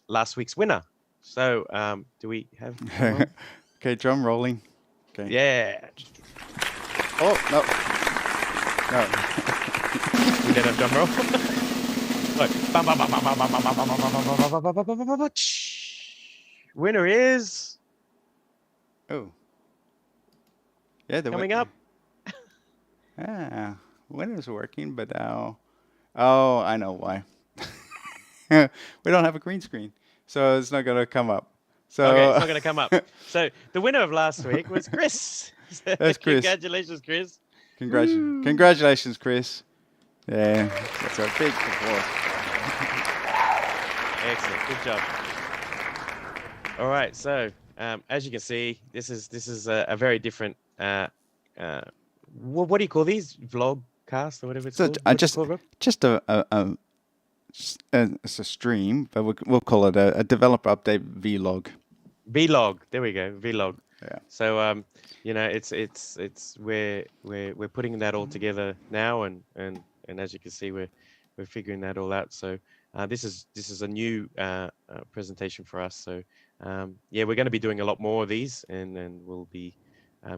last week's winner. So, do we have drum roll? Okay, drum rolling. Okay. Yeah, Oh, no. No. we don't have drum roll. Look. Winner is Oh. Yeah, coming up. ah, winner's working, but now. Oh, I know why. We don't have a green screen, so it's not going to come up. Okay, it's So not going to come up. So the winner of last week was Chris. So that's Chris. congratulations, Chris. Woo. Congratulations, Chris. Yeah, that's a big applause. Excellent. Good job. All right. So as you can see, this is a very different. What do you call these? Vlogcast or whatever it's So called. I What's it called, Rob? just it's a stream, but we'll call it a developer update vlog. Vlog. There we go. Vlog. Yeah. So it's we're putting that all together now, and as you can see, we're figuring that all out. So this is a new presentation for us. So yeah, we're going to be doing a lot more of these, and then we'll be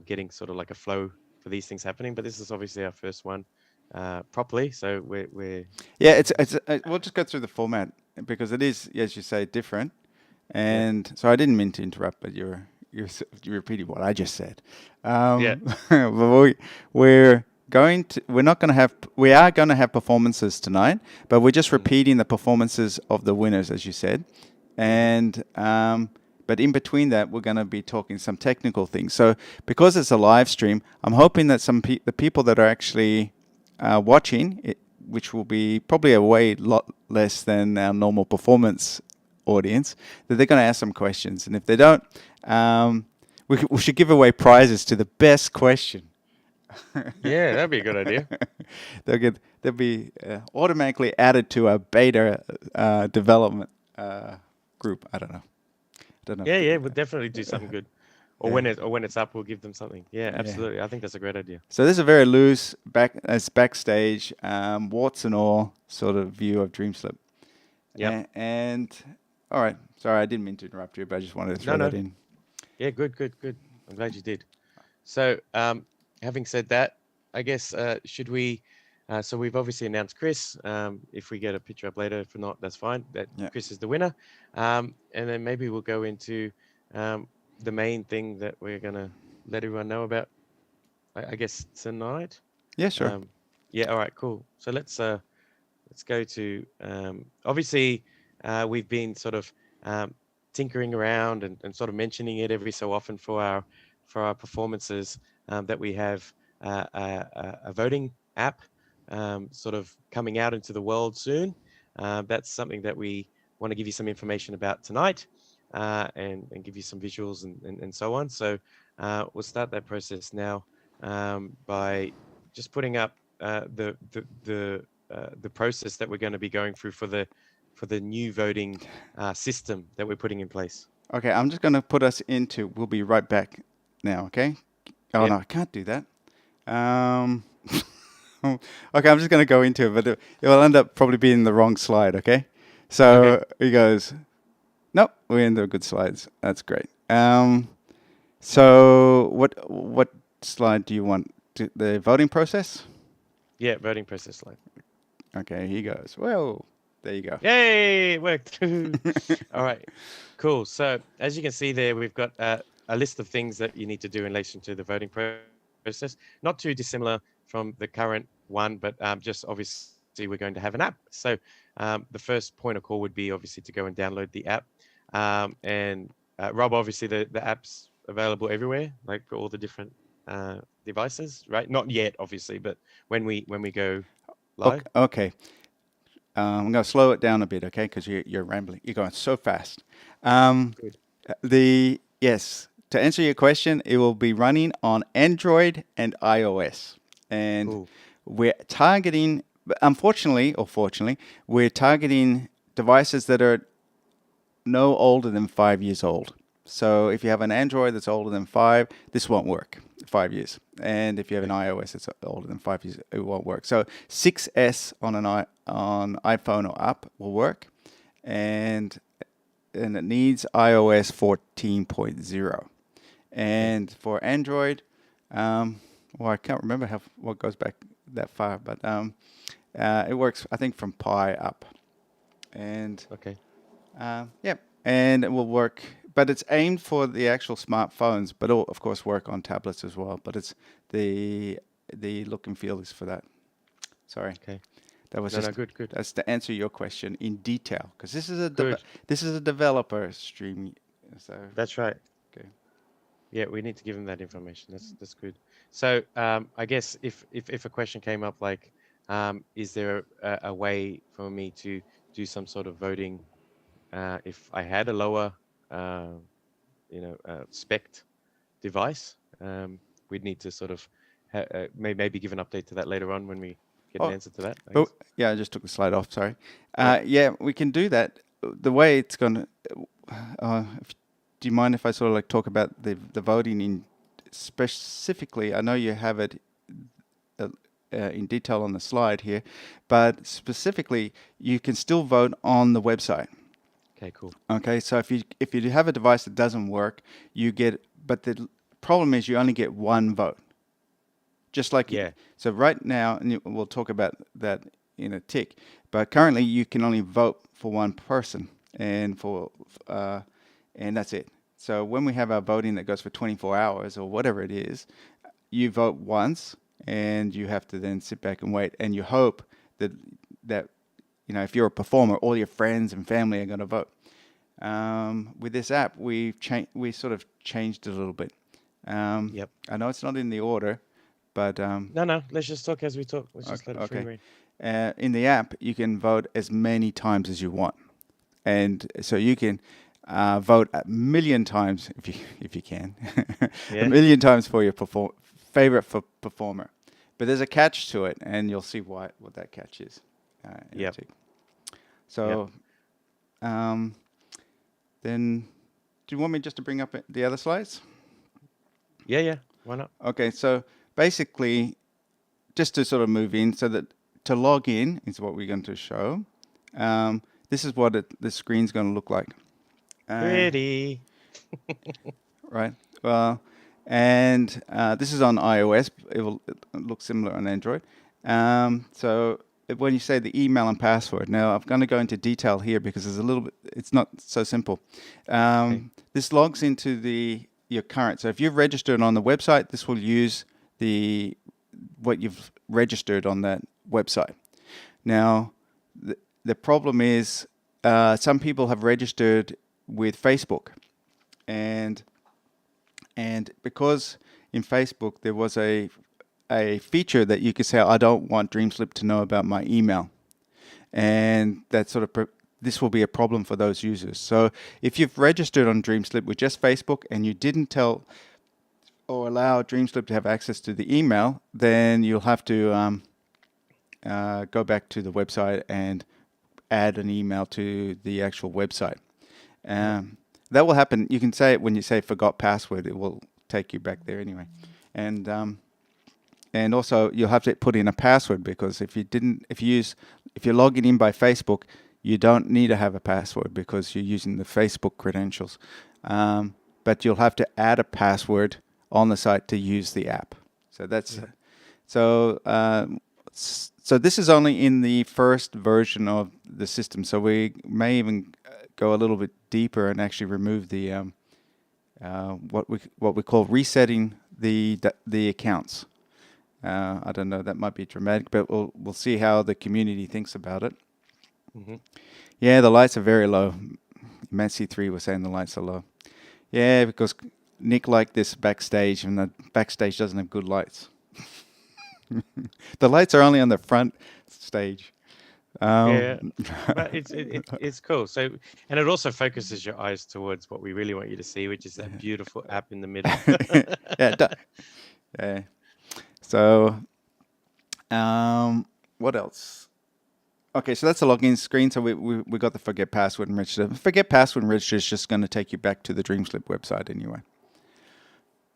getting sort of like a flow for these things happening. But this is obviously our first one properly. So we're Yeah, it's we'll just go through the format because it is, as you say, different. yeah And so I didn't mean to interrupt, but you're repeating what I just said. yeah But we're not going to have we are going to have performances tonight, but we're just repeating the performances of the winners, as you said, and but in between that, we're going to be talking some technical things. So because it's a live stream, I'm hoping that the people that are actually watching it, which will be probably a way lot less than our normal performance audience, that they're going to ask some questions. And if they don't, we should give away prizes to the best question. yeah, that'd be a good idea. They'll be automatically added to a beta development group. I don't know. Yeah, we'll definitely do something good. Or Yeah. when it's up, we'll give them something. Yeah, Yeah. absolutely. I think that's a great idea. So this is a very loose backstage, warts and all sort of view of DreamSlip. Yep. And all right, sorry, I didn't mean to interrupt you, but I just wanted to No, throw no. that in. Yeah, good. I'm glad you did. So, having said that, I guess should we? So we've obviously announced Chris. If we get a picture up later, if not, that's fine. That Yeah. Chris is the winner. And then maybe we'll go into the main thing that we're gonna let everyone know about. I guess tonight. Yeah, sure. Yeah. All right. Cool. So let's go to obviously we've been sort of tinkering around and sort of mentioning it every so often for our performances that we have a voting app sort of coming out into the world soon. That's something that we want to give you some information about tonight and give you some visuals and so on. So we'll start that process now by just putting up the process that we're going to be going through for the new voting system that we're putting in place. Okay, I'm just going to put us into. We'll be right back now. Okay. Oh Yep. no, I can't do that. Um, okay, I'm just going to go into it, but it will end up probably being the wrong slide. Okay. So Okay. he goes. Nope, we're in the good slides. That's great. So what slide do you want? The voting process? Yeah, voting process slide. Okay, he goes. Well, there you go. Yay, it worked. All right, cool. So as you can see there, we've got a list of things that you need to do in relation to the voting process. Not too dissimilar from the current one, but just obviously we're going to have an app. So the first point of call would be obviously to go and download the app. And Rob, obviously the app's available everywhere, like for all the different devices, right? Not yet, obviously, but when we go live. Okay. I'm going to slow it down a bit, okay? Because you're rambling. You're going so fast. Good. Yes. To answer your question, it will be running on Android and iOS, and Cool. we're targeting. Unfortunately, or fortunately, we're targeting devices that are no older than 5 years old. So if you have an Android that's older than 5, this won't work. 5 years. And if you have an iOS that's older than 5 years, it won't work. So 6S on iPhone or up will work, and and it needs iOS 14.0. Okay. And for Android, well, I can't remember what goes back that far, but it works, I think, from Pi up. And Okay. yeah, and it will work, but it's aimed for the actual smartphones, but it'll of course work on tablets as well. But it's the the look and feel is for that. Sorry, Okay. that was No, no, just good, good, that's to answer your question in detail because good. this is a developer stream. So That's right. okay. Yeah, we need to give them that information. That's good. So, I guess if a question came up like, is there a way for me to do some sort of voting if I had a lower, uh, spec device? We'd need to sort of maybe give an update to that later on when we get an Oh, answer to that, I but guess. yeah, I just took the slide off. Sorry. Yep. Yeah, we can do that. The way it's gonna. Do you mind if I sort of like talk about the voting in specifically? I know you have it uh, in detail on the slide here, but specifically, you can still vote on the website. Okay, cool. Okay, so if you have a device that doesn't work, you get. But the problem is you only get one vote. Just like Yeah. so right now, and we'll talk about that in a tick. But currently, you can only vote for one person, uh, and that's it. So when we have our voting that goes for 24 hours or whatever it is, you vote once, and you have to then sit back and wait, and you hope that that if you're a performer, all your friends and family are going to vote. With this app, we sort of changed it a little bit. Yep. I know it's not in the order, but No, no. Let's just talk as we talk. Let's just okay. let it free Okay. reign. In the app, you can vote as many times as you want, and so you can vote a million times if you can, a Yeah. million times for your favorite performer. But there's a catch to it, and you'll see what that catch is in a Yep. tick. Yep. So um, then, do you want me just to bring up the other slides? Yeah. Yeah. Why not? Okay, so basically, just to sort of move in, so that to log in is what we're going to show. This is what the screen's going to look like. Pretty. Right. Well, and this is on iOS. It look similar on Android. So when you say the email and password, now I'm going to go into detail here because there's a little bit. It's not so simple. Okay. This logs into your current. So if you've registered on the website, this will use what you've registered on that website. Now, the problem is some people have registered with Facebook, and because in Facebook there was a feature that you could say, I don't want DreamSlip to know about my email, and that sort of this will be a problem for those users. So if you've registered on DreamSlip with just Facebook and you didn't tell or allow DreamSlip to have access to the email, then you'll have to go back to the website and add an email to the actual website. Yep. That will happen. You can say it when you say forgot password. It will take you back there anyway. And also you'll have to put in a password because if you're logging in by Facebook, you don't need to have a password because you're using the Facebook credentials. But you'll have to add a password on the site to use the app. So that's Yep. so. So this is only in the first version of the system. So we may even go a little bit deeper and actually remove the what we call resetting the accounts. I don't know. That might be dramatic, but we'll see how the community thinks about it. Mm-hmm. Yeah, the lights are very low. Matt C3 was saying the lights are low. Yeah, because Nick liked this backstage, and the backstage doesn't have good lights. The lights are only on the front stage. Yeah. Um, But it's cool. So, and it also focuses your eyes towards what we really want you to see, which is that beautiful app in the middle. yeah, yeah. So, what else? Okay, so that's the login screen. So we got the forget password and register. Forget password and register is just going to take you back to the DreamSlip website anyway.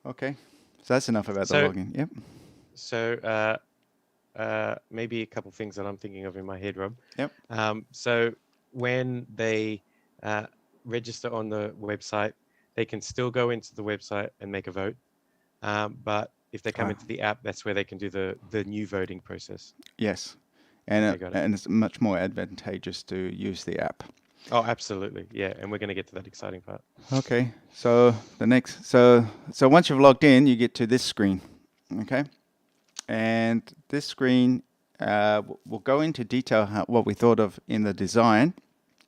Okay, so that's enough about the So, login. Yep. so maybe a couple things that I'm thinking of in my head, Rob. Yep. So when they register on the website, they can still go into the website and make a vote. But if they come Ah, into the app, that's where they can do the new voting process. yes, Okay, got it. and it's much more advantageous to use the app. Oh, absolutely. Yeah, and we're going to get to that exciting part. Okay, so the next, so once you've logged in, you get to this screen. Okay, and this screen will go into detail what we thought of in the design.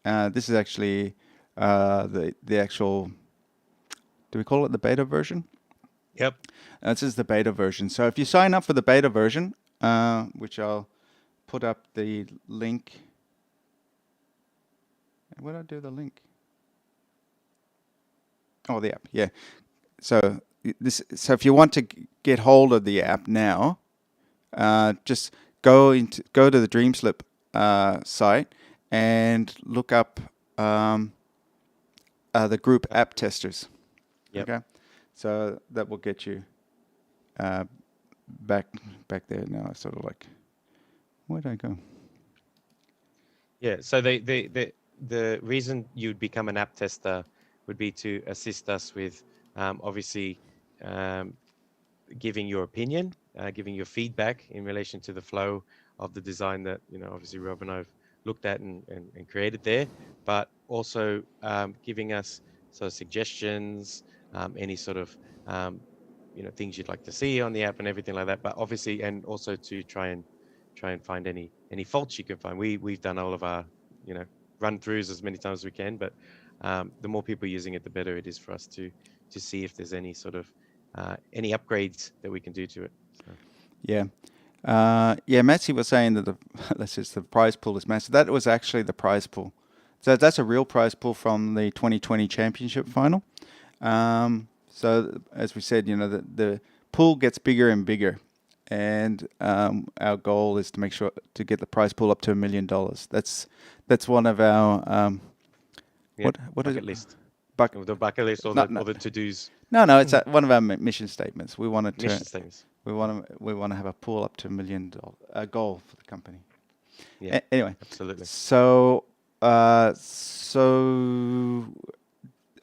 This is actually the actual. Do we call it the beta version? Yep. This is the beta version. So if you sign up for the beta version, which I'll put up the link. Where did I do the link? Oh, the app. Yeah. So So if you want to get hold of the app now, just go to the DreamSlip site and look up the group app testers. Yep. Okay, so that will get you uh, back there now. Sort of like, where did I go? Yeah. So the reason you'd become an app tester would be to assist us with obviously um, giving your opinion, giving your feedback in relation to the flow of the design that obviously Rob and I've looked at and created there, but also giving us sort of suggestions, any sort of things you'd like to see on the app and everything like that. But obviously, and also to try and find any faults you can find. We've done all of our run throughs as many times as we can, but the more people using it, the better it is for us to see if there's any sort of any upgrades that we can do to it. So. Yeah. Yeah, Matsy was saying that let's just the prize pool is massive. That was actually the prize pool. So that's a real prize pool from the 2020 championship final. So as we said, the pool gets bigger and bigger, and our goal is to make sure to get the prize pool up to $1 million. That's one of our Yep, what is it? bucket list. Buck, The bucket list, or not, the to dos, no, it's one of our mission statements. We want to mission statements. we want to have a pool up to a goal for the company. Yeah, Anyway, absolutely. so so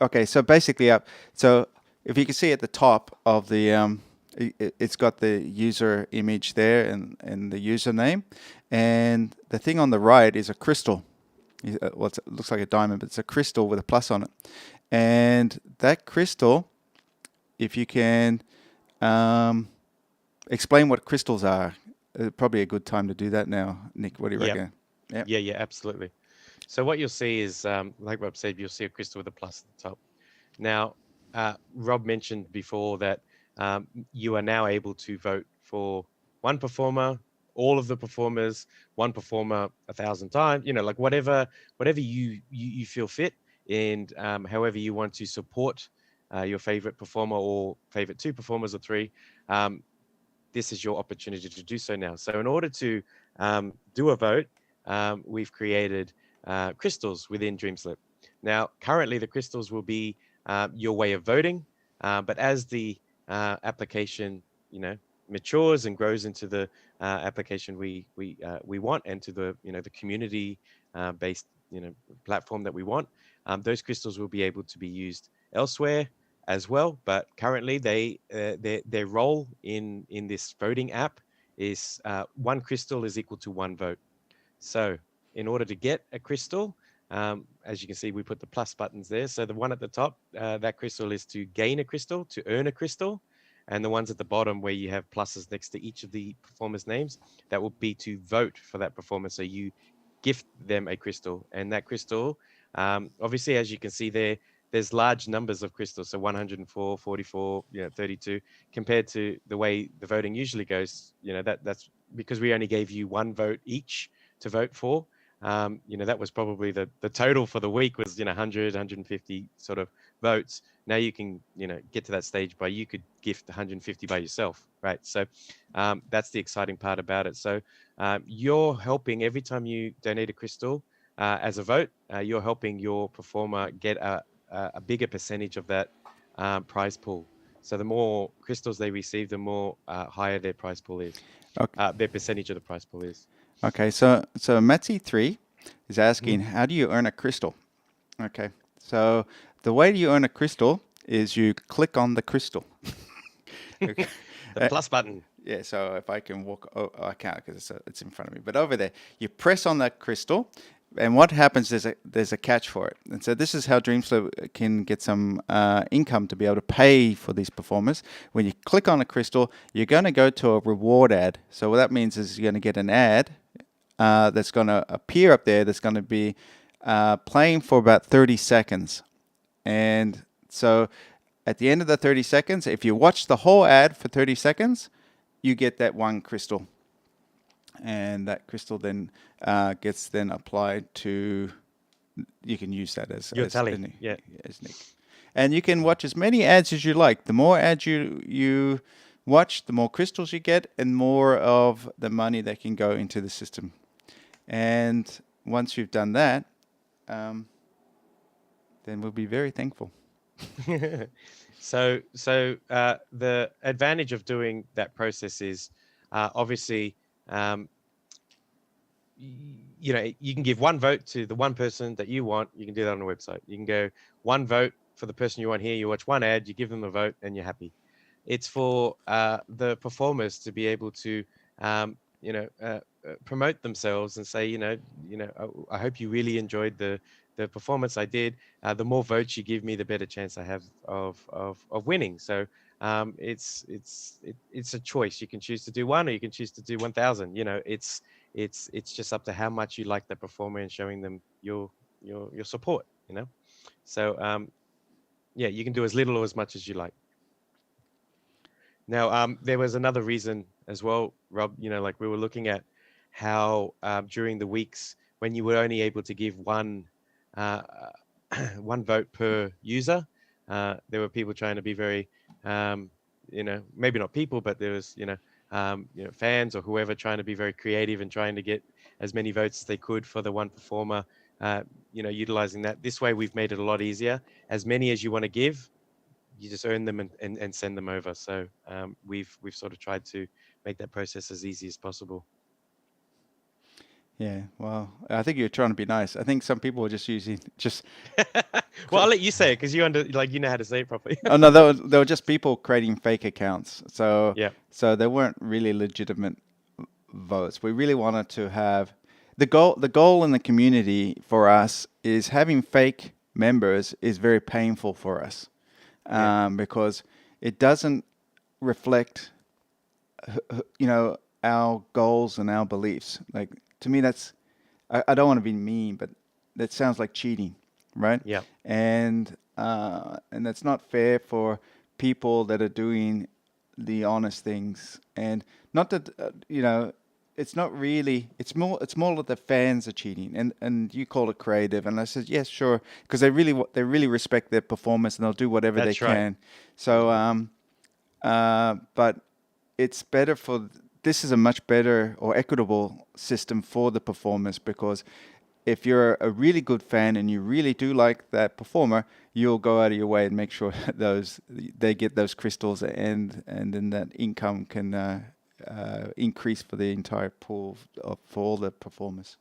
okay, so basically, so if you can see at the top of the it's got the user image there and the username, and the thing on the right is a crystal. Well, it looks like a diamond, but it's a crystal with a plus on it. And that crystal, if you can explain what crystals are, probably a good time to do that now. Nick, what do you Yep. reckon? Yep. Yeah, absolutely. So what you'll see is, like Rob said, you'll see a crystal with a plus at the top. Now, Rob mentioned before that you are now able to vote for one performer, all of the performers, one performer 1,000 times. Like whatever you feel fit, and however you want to support your favorite performer or favorite two performers or three. This is your opportunity to do so now. So in order to do a vote, we've created crystals within DreamSlip. Now, currently the crystals will be your way of voting, but as the application, matures and grows into the application we want, and to the community based platform that we want, those crystals will be able to be used elsewhere as well. But currently, their role in this voting app is one crystal is equal to one vote. So in order to get a crystal, as you can see, we put the plus buttons there. So the one at the top, that crystal is to gain a crystal, to earn a crystal. And the ones at the bottom where you have pluses next to each of the performers' names, that will be to vote for that performer. So you gift them a crystal. And that crystal, obviously, as you can see there, there's large numbers of crystals. So 104, 44, 32, compared to the way the voting usually goes. That's because we only gave you one vote each to vote for. That was probably the total for the week was 100, 150 sort of votes. Now you can get to that stage by you could gift 150 by yourself, right? So that's the exciting part about it. So you're helping every time you donate a crystal as a vote. You're helping your performer get a bigger percentage of that prize pool. So the more crystals they receive, the more higher their prize pool is. Okay. Their percentage of the prize pool is. Okay. So Matsy 3 is asking, Mhm. how do you earn a crystal? Okay. So the way you earn a crystal is you click on the crystal. Okay. The plus button. Yeah, so if I can walk, I can't because it's in front of me. But over there, you press on that crystal, and what happens is there's a catch for it. And so this is how DreamSlip can get some income to be able to pay for these performers. When you click on a crystal, you're going to go to a reward ad. So what that means is you're going to get an ad that's going to appear up there that's going to be playing for about 30 seconds. And so at the end of the 30 seconds, if you watch the whole ad for 30 seconds, you get that one crystal. And that crystal then gets then applied to, you can use that as Your tally. as Nick. And you can watch as many ads as you like. The more ads you watch, the more crystals you get, and more of the money that can go into the system. And once you've done that, then we'll be very thankful. So the advantage of doing that process is obviously, you know, you can give one vote to the one person that you want. You can do that on the website. You can go one vote for the person you want here. You watch one ad, you give them a vote, and you're happy. It's for the performers to be able to, you know, promote themselves and say, I hope you really enjoyed the performance I did. The more votes you give me, the better chance I have of winning. So it's a choice. You can choose to do one, or you can choose to do 1,000. You know, it's just up to how much you like the performer and showing them your support. You know, so yeah, you can do as little or as much as you like. Now, there was another reason as well, Rob. You know, like we were looking at how during the weeks when you were only able to give one one vote per user, there were people trying to be very, you know, maybe not people, but there was, fans or whoever trying to be very creative and trying to get as many votes as they could for the one performer. Utilizing that. This way, we've made it a lot easier. As many as you want to give, you just earn them and send them over. So we've sort of tried to make that process as easy as possible. Yeah, well, I think you're trying to be nice. I think some people are just using just. Well, I'll let you say it because you know how to say it properly. Oh no, they were just people creating fake accounts. So Yeah. so they weren't really legitimate votes. We really wanted to have the goal. The goal in the community for us is having fake members is very painful for us, because it doesn't reflect, our goals and our beliefs. Like, to me, that's, I don't want to be mean, but that sounds like cheating, right? Yeah. And that's not fair for people that are doing the honest things. And not that it's not really. It's more that the fans are cheating. And you call it creative, and I said yes, sure, because they really respect their performance and they'll do whatever they That's right. can. So but it's better for. This is a much better or equitable system for the performers, because if you're a really good fan and you really do like that performer, you'll go out of your way and make sure they get those crystals, and then that income can increase for the entire pool for all the performers.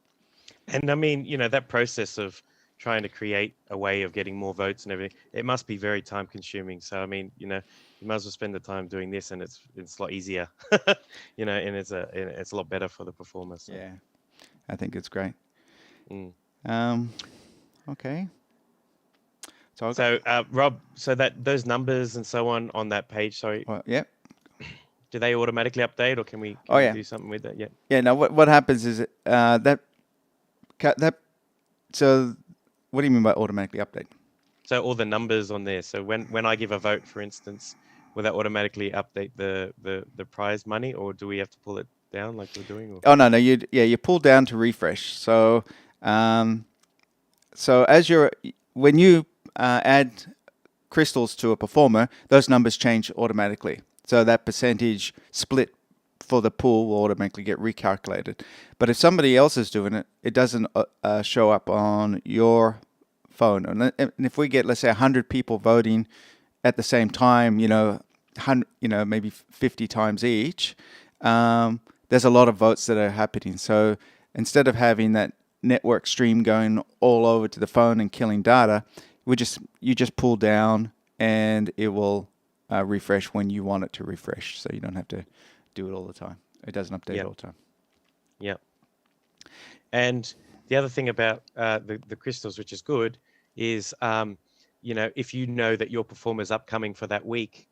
And I mean, that process of trying to create a way of getting more votes and everything, it must be very time consuming. So, I mean, you might as well spend the time doing this, and it's a lot easier, and it's a lot better for the performer. So. Yeah, I think it's great. Mm. Okay. So, Rob, so that those numbers and so on that page, sorry. Well, yeah. Do they automatically update, or can we do something with that? Yeah. Yeah. Now, what happens is that. So, what do you mean by automatically update? So all the numbers on there. So when I give a vote, for instance, will that automatically update the prize money, or do we have to pull it down like we're doing? Or? Oh no, you pull down to refresh. So when you add crystals to a performer, those numbers change automatically. So that percentage split for the pool will automatically get recalculated. But if somebody else is doing it, it doesn't show up on your phone. And if we get, let's say, 100 people voting at the same time, maybe 50 times each, there's a lot of votes that are happening. So instead of having that network stream going all over to the phone and killing data, you just pull down and it will refresh when you want it to refresh. So you don't have to do it all the time. It doesn't update Yep. all the time. Yep. And the other thing about the crystals, which is good, is if you know that your performer's upcoming for that week,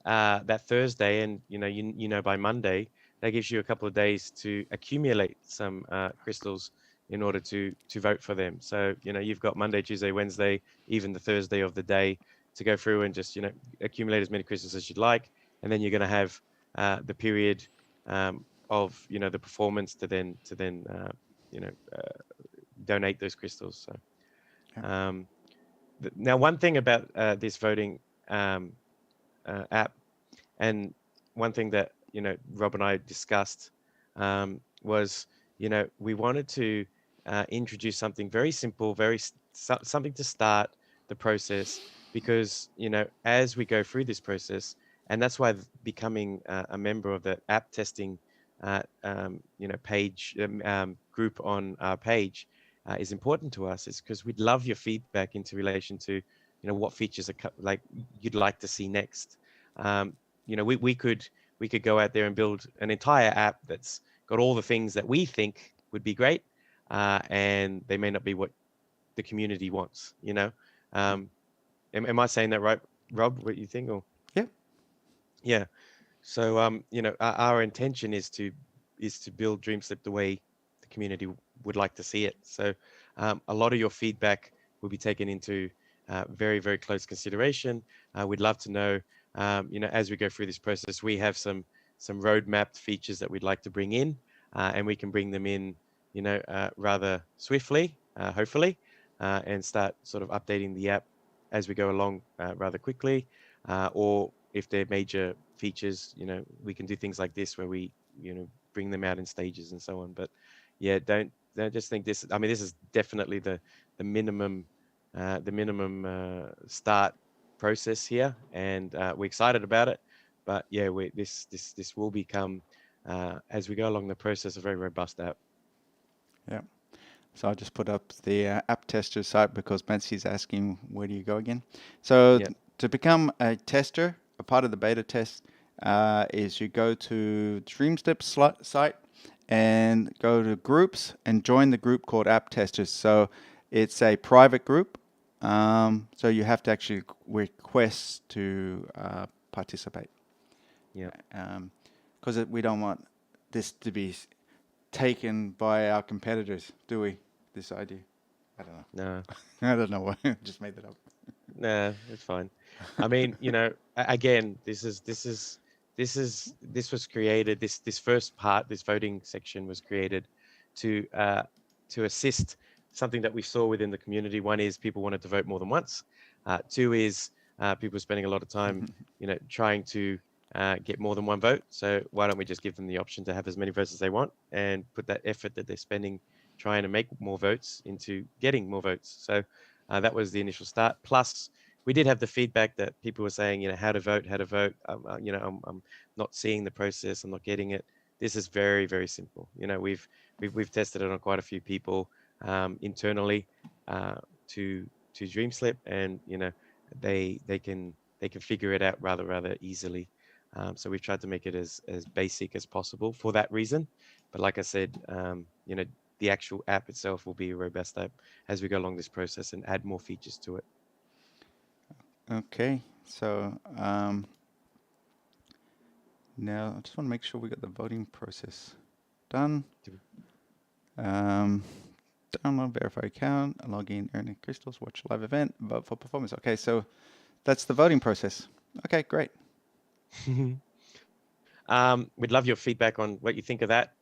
that Thursday, and you know by Monday, that gives you a couple of days to accumulate some crystals in order to vote for them. So you've got Monday, Tuesday, Wednesday, even the Thursday of the day to go through and just accumulate as many crystals as you'd like, and then you're going to have the period of the performance to then you know uh, donate those crystals. Yeah. So now one thing about this voting um, app, and one thing that Rob and I discussed was we wanted to introduce something very simple, something to start the process, because as we go through this process, and that's why becoming a member of the app testing page group on our page is important to us, is because we'd love your feedback into relation to what features like you'd like to see next. um, we could go out there and build an entire app that's got all the things that we think would be great, and they may not be what the community wants. Um, am I saying that right, Rob? What you think? Or Yeah. yeah. So our intention is to build DreamSlip the way the community would like to see it. So a lot of your feedback will be taken into very, very close consideration. We'd love to know, as we go through this process, we have some roadmapped features that we'd like to bring in, and we can bring them in, rather swiftly, hopefully, and start sort of updating the app as we go along rather quickly. Or if they're major features, we can do things like this where we, bring them out in stages and so on. But yeah, don't just think this. I mean, this is definitely the minimum start process here, and we're excited about it. But yeah, this will become, as we go along the process, a very robust app. Yeah. So I just put up the app tester site because Betsy asking where do you go again. So Yeah, to become a tester, a part of the beta test is you go to DreamSlip site and go to groups and join the group called App Testers. So it's a private group. So you have to actually request to participate yeah. because we don't want this to be taken by our competitors, do we? This idea. I don't know. No, I don't know why. Just made that up. no, it's fine. I mean, again, this was created. This first part, this voting section, was created to assist something that we saw within the community. One is people wanted to vote more than once. Two is people spending a lot of time, trying to get more than one vote. So why don't we just give them the option to have as many votes as they want, and put that effort that they're spending trying to make more votes into getting more votes. So that was the initial start. Plus, we did have the feedback that people were saying, how to vote, how to vote. I'm not seeing the process. I'm not getting it. This is very, very simple. We've tested it on quite a few people internally uh, to DreamSlip, and they can figure it out rather easily. So we've tried to make it as basic as possible for that reason. But like I said, the actual app itself will be a robust app as we go along this process and add more features to it. Okay. So now I just want to make sure we got the voting process done. Um, Download, verify account, log in, earn crystals, watch live event, vote for performance. Okay, so that's the voting process. Okay, great. We'd love your feedback on what you think of that.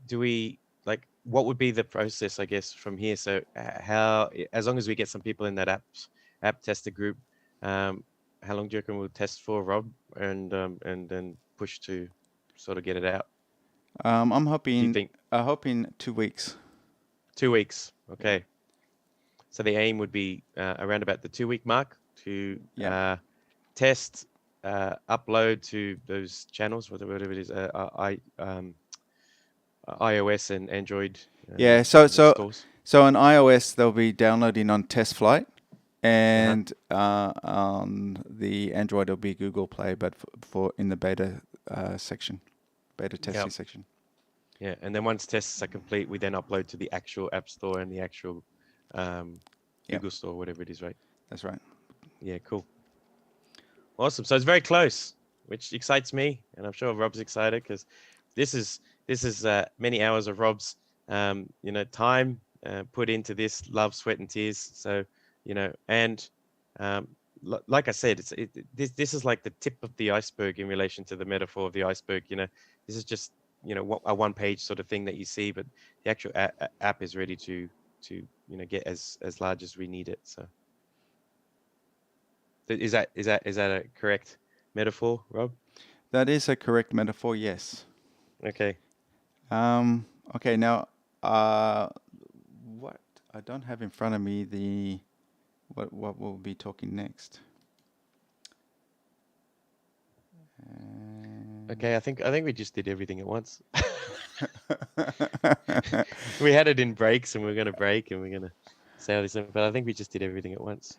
Do we like what would be the process, I guess, from here? So how, as long as we get some people in that app tester group, um, how long do you reckon we'll test for, Rob, and then push to sort of get it out? I'm Do you hoping think 2 weeks. 2 weeks? Yeah. Okay. So the aim would be around about the 2 week mark to Yeah. test, upload to those channels, whatever it is, iOS and Android Yeah. So stores. So on iOS, they'll be downloading on Test Flight, Uh-huh. and on the Android, it'll be Google Play, but for in the beta section, beta testing Yep. section. Yeah. And then once tests are complete, we then upload to the actual App Store and the actual um, Yep, Google Store, whatever it is, right? that's right. Yeah, cool. Awesome. So it's very close, which excites me, and I'm sure Rob's excited because this is many hours of Rob's time put into this, love, sweat, and tears. So and um, like I said, this is like the tip of the iceberg in relation to the metaphor of the iceberg. This is just a one-page sort of thing that you see, but the actual app is ready to get as large as we need it. So is that a correct metaphor, Rob? That is a correct metaphor. Yes. Okay. Um, okay. Now, uh, what I don't have in front of me the what we'll be talking next. Okay, I think we just did everything at once. We had it in breaks and we're gonna break and we're gonna say all this, but I think we just did everything at once.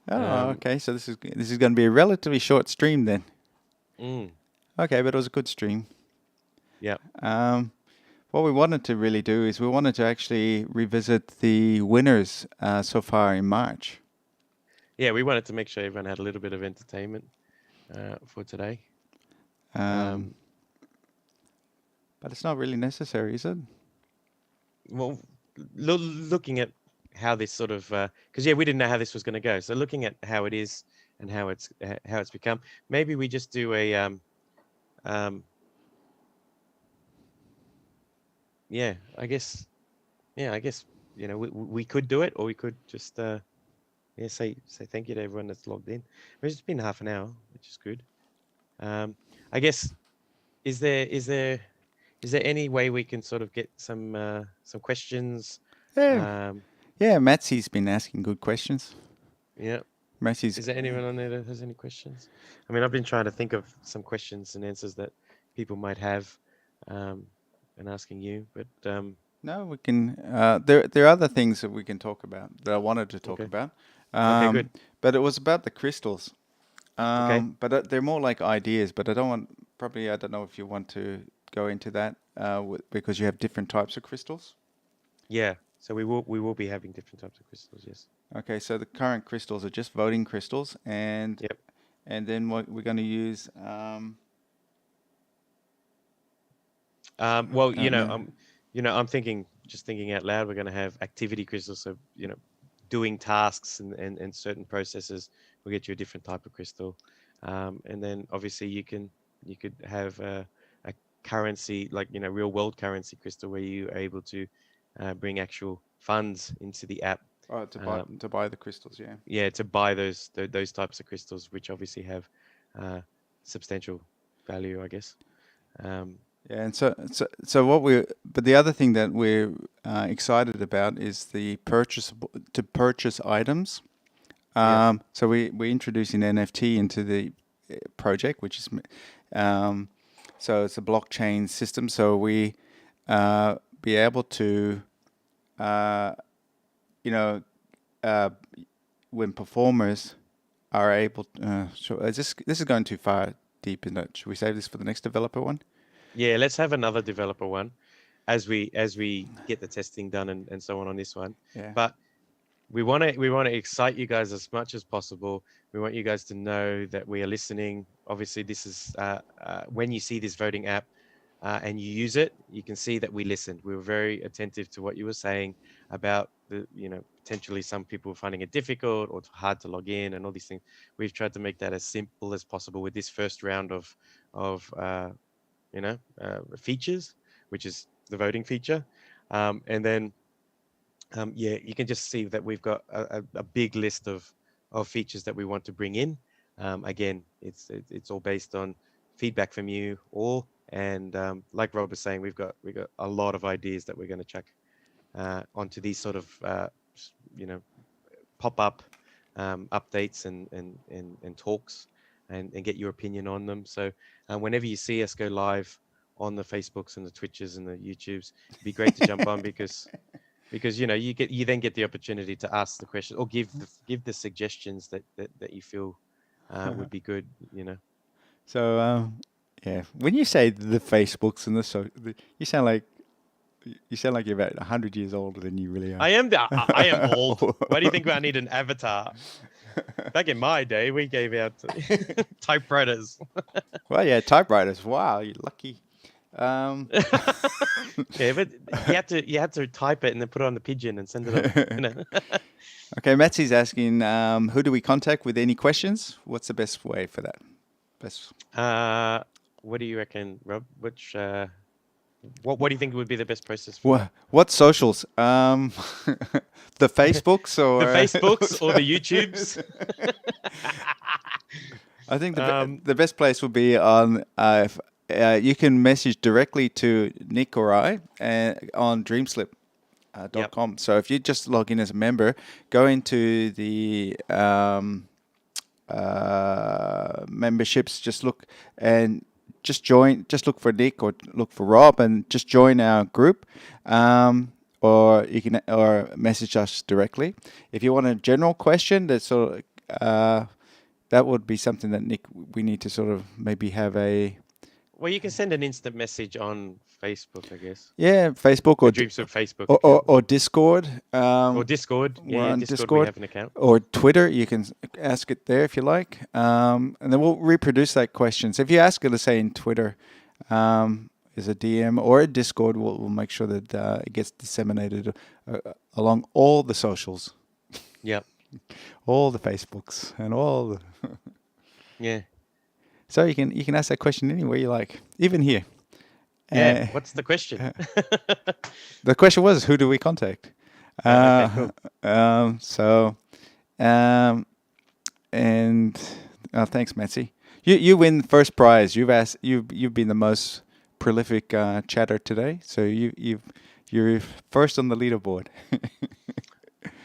Oh, Um, okay. So this is going to be a relatively short stream then. mm, Okay, but it was a good stream. yeah. Um, what we wanted to really do is we wanted to actually revisit the winners so far in March. Yeah, we wanted to make sure everyone had a little bit of entertainment for today. Um, Um, but it's not really necessary, is it? well, looking at how this sort of because yeah, we didn't know how this was going to go. So looking at how it is and how it's become, maybe we just do a um, yeah, I guess we could do it, or we could just yeah say thank you to everyone that's logged in. It's been half an hour, which is good. I guess is there any way we can sort of get some questions? Yeah, Um, yeah. Matsy's been asking good questions. yeah, Matsy's, is there anyone on there that has any questions? I mean, I've been trying to think of some questions and answers that people might have, um, and asking you, but no, we can. There are other things that we can talk about that I wanted to talk okay, about, okay, good, but it was about the crystals. okay, But they're more like ideas. But I don't want. Probably I don't know if you want to go into that because you have different types of crystals. yeah. So we will be having different types of crystals, yes. Okay, so the current crystals are just voting crystals, Yep. and then what we're going to use. Well, I don't know. I'm just thinking out loud. We're going to have activity crystals, so doing tasks and certain processes will get you a different type of crystal, and then obviously you could have a currency like real world currency crystal where you are able to bring actual funds into the app. Oh, Um, to buy the crystals, yeah. yeah, to buy those types of crystals, which obviously have uh, substantial value, I guess. Um, Yeah, and so what we but the other thing that we're excited about is the purchase items. yeah. So we're introducing NFT into the project, which is so it's a blockchain system. So we be able to uh, you know uh, when performers are able. So this is going too far deep in it. Should we save this for the next developer one? Yeah, let's have another developer one as we get the testing done and so on this one. Yeah. But we want to excite you guys as much as possible. We want you guys to know that we are listening. Obviously, this is when you see this voting app and you use it, you can see that we listened. We were very attentive to what you were saying about the potentially some people finding it difficult or hard to log in and all these things. We've tried to make that as simple as possible with this first round of features, which is the voting feature. And then, yeah, you can just see that we've got a big list of features that we want to bring in. Again, it's all based on feedback from you all. And like Rob was saying, we've got a lot of ideas that we're going to chuck onto these sort of you know pop up updates and talks and get your opinion on them. So whenever you see us go live on the Facebooks and the Twitches and the YouTubes, it'd be great to jump on because because you then get the opportunity to ask the question or give the suggestions that you feel would be good. So, yeah, when you say the Facebooks and you sound like you're about 100 years older than you really are. I am old. Why do you think I need an avatar? Back in my day, we gave out typewriters. Well, yeah, typewriters. Wow, you're lucky. Um, Yeah, but you had to type it and then put it on the pigeon and send it on. okay, Matsy's asking, who do we contact with any questions? What's the best way for that? Best. uh, what do you reckon, Rob? What do you think would be the best process for that? What socials? The Facebooks The or Facebooks or the YouTubes? I think Um, the best place would be on if, you can message directly to Nick or I on DreamSlip. yep. .com. So if you just log in as a member, go into the memberships, just look and just join. Just look for Nick or look for Rob, and just join our group. Or you can or message us directly. If you want a general question, that's sort of that would be something that Nick we need to sort of maybe have a Well, you can send an instant message on Facebook, I guess. Facebook The DreamSlip Facebook or, or, account or Discord. or Discord. We're Yeah, on Discord. We Discord have an account. or Twitter. You can ask it there if you like, and then we'll reproduce that question. So if you ask it, let's say in Twitter, is a DM or a Discord, we'll make sure that it gets disseminated along all the socials, Yep. all the Facebooks, and all the. Yeah. So you can ask that question anywhere you like, even here. Yeah. What's the question? The question was, who do we contact? Okay. Cool. So, and thanks, Matsy. You win first prize. You've been the most prolific chatter today. So you're first on the leaderboard.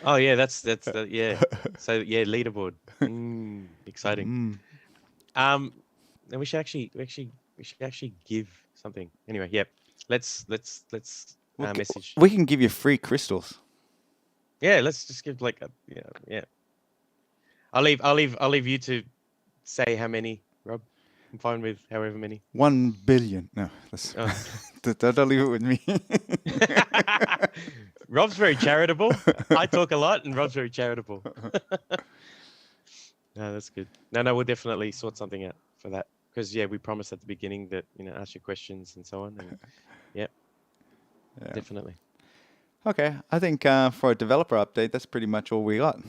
Oh yeah, that's yeah. So yeah, leaderboard. Exciting. Um, and we should actually give something. Anyway, yep. Let's message. We can give you free crystals. Yeah, let's just give like a yeah. I'll leave you to say how many, Rob. I'm fine with however many. 1 billion. No, that's Oh. don't leave it with me. Rob's very charitable. I talk a lot, and Rob's very charitable. No, that's good. No, we'll definitely sort something out for that because yeah, we promised at the beginning that ask your questions and so on, and yeah, definitely. Okay, I think for a developer update, that's pretty much all we got.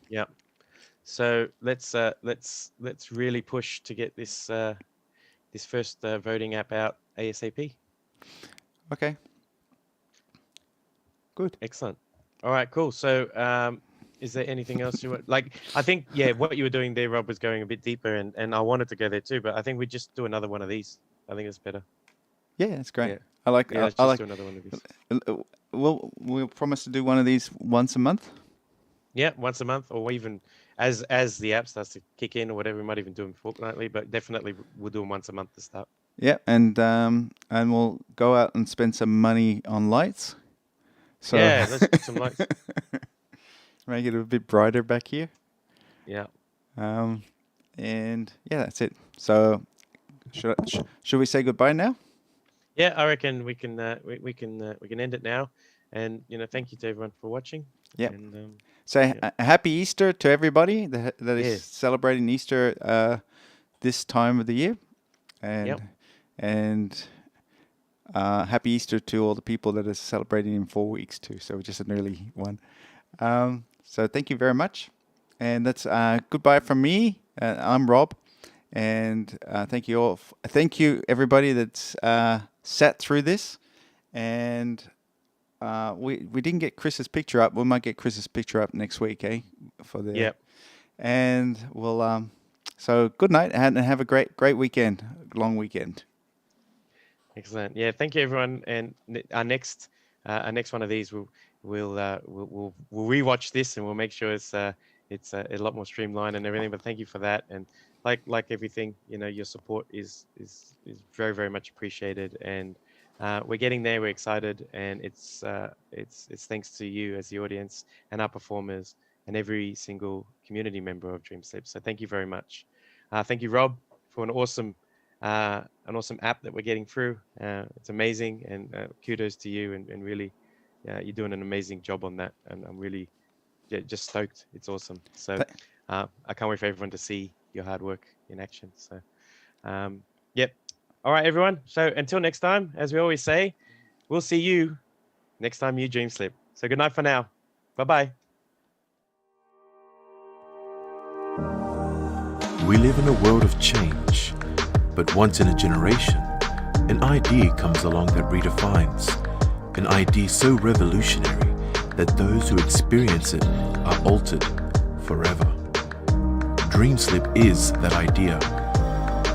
Yeah. So let's really push to get this this first voting app out ASAP. Okay. Good. Excellent. All right, cool. So is there anything else you want? Like, I think, yeah, what you were doing there, Rob, was going a bit deeper, and I wanted to go there too, but I think we just do another one of these. I think it's better. Yeah, that's great. Yeah. I like. Yeah, let's I just like. do another one of these. We'll promise to do one of these once a month. Yeah, once a month, or even as the app starts to kick in or whatever. We might even do them fortnightly, but definitely we'll do them once a month to start. Yeah, and we'll go out and spend some money on lights. So yeah, let's get some lights. Make it a bit brighter back here. Yeah. And yeah, that's it. So should we say goodbye now? Yeah, I reckon we can we can end it now, and thank you to everyone for watching. Yeah. And Say a happy Easter to everybody that is Yes. celebrating Easter this time of the year, and Yep. and happy Easter to all the people that are celebrating in 4 weeks too. So just an early one. So thank you very much, and that's goodbye from me. I'm Rob, and thank you all. Thank you everybody that's sat through this, and we didn't get Chris's picture up. We might get Chris's picture up next week, for the Yep. And we'll so good night and have a great weekend, long weekend. Excellent. Yeah, thank you everyone. And our next one of these we'll rewatch this and we'll make sure it's a lot more streamlined and everything. But thank you for that. And like everything, your support is very, very much appreciated. And we're getting there. We're excited, and it's thanks to you as the audience and our performers and every single community member of DreamSlip. So thank you very much. Thank you, Rob, for an awesome app that we're getting through. It's amazing, and kudos to you, and really, you're doing an amazing job on that, and I'm really just stoked. It's awesome. So Th- I can't wait for everyone to see your hard work in action. So yep. All right, everyone. So until next time, as we always say, we'll see you next time you dream slip. So good night for now. Bye bye. We live in a world of change, but once in a generation, an idea comes along that redefines, an idea so revolutionary that those who experience it are altered forever. DreamSlip is that idea.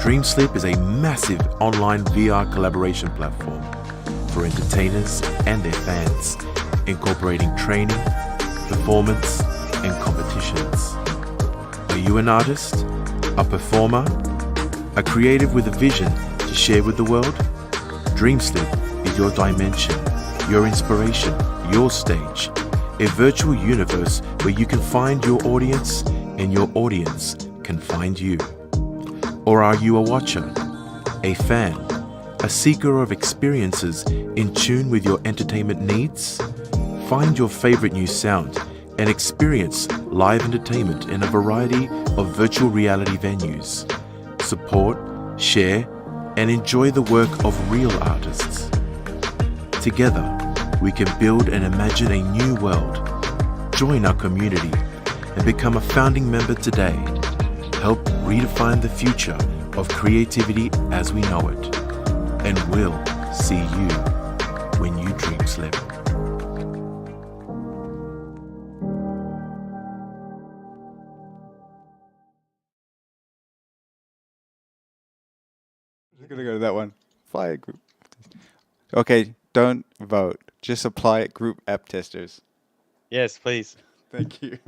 DreamSlip is a massive online VR collaboration platform for entertainers and their fans, incorporating training, performance, and competitions. Are you an artist, a performer, a creative with a vision to share with the world? DreamSlip is your dimension, your inspiration, your stage, a virtual universe where you can find your audience and your audience can find you. Or are you a watcher, a fan, a seeker of experiences in tune with your entertainment needs? Find your favorite new sound and experience live entertainment in a variety of virtual reality venues. Support, share, and enjoy the work of real artists. Together, we can build and imagine a new world. Join our community and become a founding member today. Help redefine the future of creativity as we know it. And we'll see you when you dream slip. We're gonna go to that one. Apply it, group. Okay, don't vote. Just apply it, group app testers. Yes, please. Thank you.